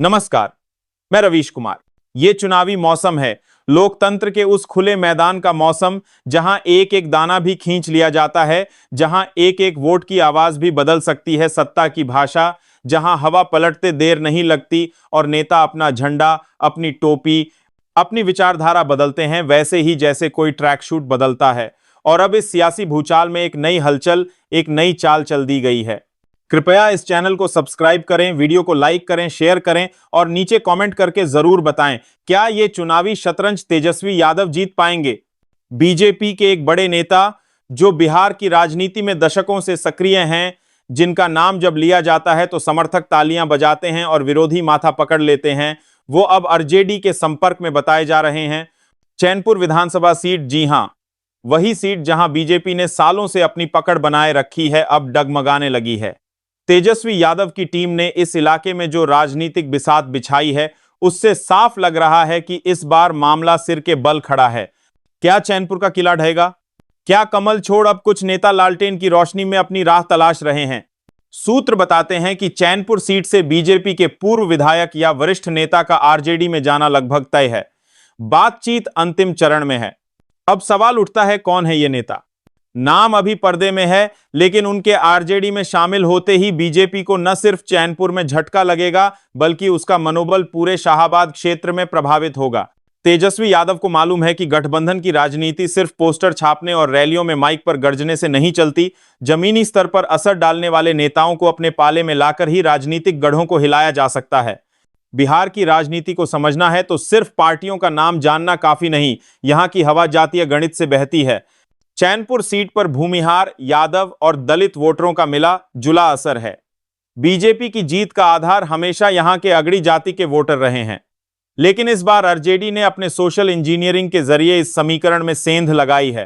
नमस्कार, मैं रवीश कुमार। ये चुनावी मौसम है, लोकतंत्र के उस खुले मैदान का मौसम जहां एक एक दाना भी खींच लिया जाता है, जहां एक एक वोट की आवाज भी बदल सकती है सत्ता की भाषा, जहां हवा पलटते देर नहीं लगती और नेता अपना झंडा, अपनी टोपी, अपनी विचारधारा बदलते हैं, वैसे ही जैसे कोई ट्रैक शूट बदलता है। और अब इस सियासी भूचाल में एक नई हलचल, एक नई चाल चल दी गई है। कृपया इस चैनल को सब्सक्राइब करें, वीडियो को लाइक करें, शेयर करें और नीचे कमेंट करके जरूर बताएं, क्या ये चुनावी शतरंज तेजस्वी यादव जीत पाएंगे? बीजेपी के एक बड़े नेता जो बिहार की राजनीति में दशकों से सक्रिय हैं, जिनका नाम जब लिया जाता है तो समर्थक तालियां बजाते हैं और विरोधी माथा पकड़ लेते हैं, वो अब आरजेडी के संपर्क में बताए जा रहे हैं। चैनपुर विधानसभा सीट, जी हां, वही सीट जहां बीजेपी ने सालों से अपनी पकड़ बनाए रखी है, अब डगमगाने लगी है। तेजस्वी यादव की टीम ने इस इलाके में जो राजनीतिक बिसात बिछाई है, उससे साफ लग रहा है कि इस बार मामला सिर के बल खड़ा है। क्या चैनपुर का किला ढहेगा? क्या कमल छोड़ अब कुछ नेता लालटेन की रोशनी में अपनी राह तलाश रहे हैं? सूत्र बताते हैं कि चैनपुर सीट से बीजेपी के पूर्व विधायक या वरिष्ठ नेता का आरजेडी में जाना लगभग तय है। बातचीत अंतिम चरण में है। अब सवाल उठता है, कौन है यह नेता? नाम अभी पर्दे में है, लेकिन उनके आरजेडी में शामिल होते ही बीजेपी को न सिर्फ चैनपुर में झटका लगेगा, बल्कि उसका मनोबल पूरे शाहाबाद क्षेत्र में प्रभावित होगा। तेजस्वी यादव को मालूम है कि गठबंधन की राजनीति सिर्फ पोस्टर छापने और रैलियों में माइक पर गर्जने से नहीं चलती। जमीनी स्तर पर असर डालने वाले नेताओं को अपने पाले में लाकर ही राजनीतिक गढ़ों को हिलाया जा सकता है। बिहार की राजनीति को समझना है तो सिर्फ पार्टियों का नाम जानना काफी नहीं, यहां की हवा जातीय गणित से बहती है। चैनपुर सीट पर भूमिहार, यादव और दलित वोटरों का मिला जुला असर है। बीजेपी की जीत का आधार हमेशा यहां के अगड़ी जाति के वोटर रहे हैं, लेकिन इस बार आरजेडी ने अपने सोशल इंजीनियरिंग के जरिए इस समीकरण में सेंध लगाई है।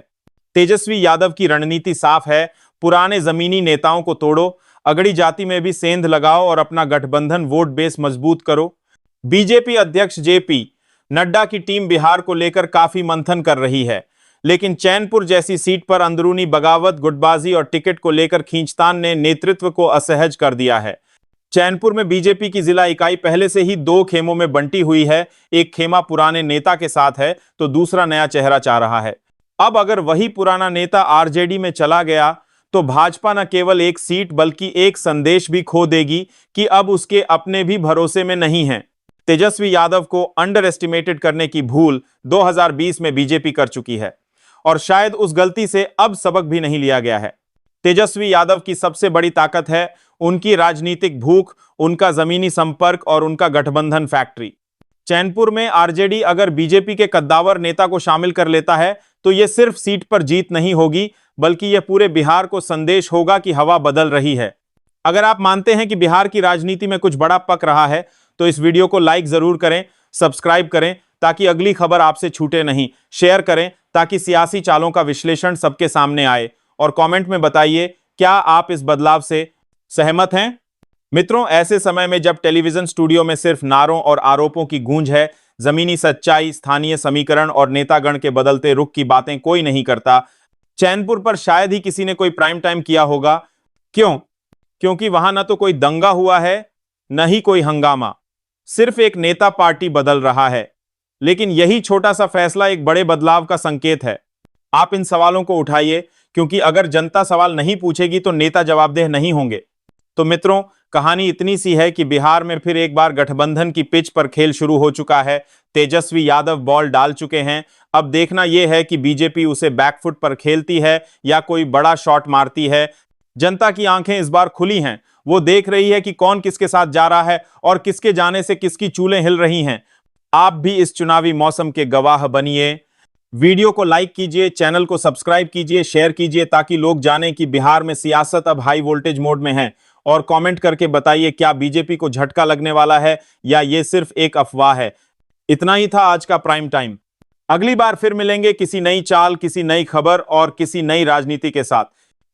तेजस्वी यादव की रणनीति साफ है, पुराने जमीनी नेताओं को तोड़ो, अगड़ी जाति में भी सेंध लगाओ और अपना गठबंधन वोट बेस मजबूत करो। बीजेपी अध्यक्ष जेपी नड्डा की टीम बिहार को लेकर काफी मंथन कर रही है, लेकिन चैनपुर जैसी सीट पर अंदरूनी बगावत, गुटबाजी और टिकट को लेकर खींचतान ने नेतृत्व को असहज कर दिया है। चैनपुर में बीजेपी की जिला इकाई पहले से ही दो खेमों में बंटी हुई है। एक खेमा पुराने नेता के साथ है तो दूसरा नया चेहरा चाह रहा है। अब अगर वही पुराना नेता आरजेडी में चला गया तो भाजपा न केवल एक सीट बल्कि एक संदेश भी खो देगी कि अब उसके अपने भी भरोसे में नहीं है। तेजस्वी यादव को अंडर एस्टिमेटेड करने की भूल 2020 में बीजेपी कर चुकी है और शायद उस गलती से अब सबक भी नहीं लिया गया है। तेजस्वी यादव की सबसे बड़ी ताकत है उनकी राजनीतिक भूख, उनका जमीनी संपर्क और उनका गठबंधन फैक्ट्री। चैनपुर में आरजेडी अगर बीजेपी के कद्दावर नेता को शामिल कर लेता है तो यह सिर्फ सीट पर जीत नहीं होगी, बल्कि यह पूरे बिहार को संदेश होगा कि हवा बदल रही है। अगर आप मानते हैं कि बिहार की राजनीति में कुछ बड़ा पक रहा है तो इस वीडियो को लाइक जरूर करें, सब्सक्राइब करें ताकि अगली खबर आपसे छूटे नहीं, शेयर करें ताकि सियासी चालों का विश्लेषण सबके सामने आए, और कमेंट में बताइए क्या आप इस बदलाव से सहमत हैं। मित्रों, ऐसे समय में जब टेलीविजन स्टूडियो में सिर्फ नारों और आरोपों की गूंज है, जमीनी सच्चाई, स्थानीय समीकरण और नेतागण के बदलते रुख की बातें कोई नहीं करता, चैनपुर पर शायद ही किसी ने कोई प्राइम टाइम किया होगा। क्यों? क्योंकि वहां न तो कोई दंगा हुआ है, न ही कोई हंगामा, सिर्फ एक नेता पार्टी बदल रहा है। लेकिन यही छोटा सा फैसला एक बड़े बदलाव का संकेत है। आप इन सवालों को उठाइए, क्योंकि अगर जनता सवाल नहीं पूछेगी तो नेता जवाबदेह नहीं होंगे। तो मित्रों, कहानी इतनी सी है कि बिहार में फिर एक बार गठबंधन की पिच पर खेल शुरू हो चुका है। तेजस्वी यादव बॉल डाल चुके हैं। अब देखना यह है कि बीजेपी उसे बैकफुट पर खेलती है या कोई बड़ा शॉट मारती है। जनता की आंखें इस बार खुली हैं, वो देख रही है कि कौन किसके साथ जा रहा है और किसके जाने से किसकी चूलें हिल रही हैं। आप भी इस चुनावी मौसम के गवाह बनिए। वीडियो को लाइक कीजिए, चैनल को सब्सक्राइब कीजिए, शेयर कीजिए ताकि लोग जानें कि बिहार में सियासत अब हाई वोल्टेज मोड में है, और कमेंट करके बताइए क्या बीजेपी को झटका लगने वाला है या ये सिर्फ एक अफवाह है। इतना ही था आज का प्राइम टाइम। अगली बार फिर मिलेंगे किसी नई चाल, किसी नई खबर और किसी नई राजनीति के साथ।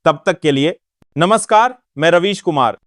तब तक के लिए नमस्कार, मैं रवीश कुमार।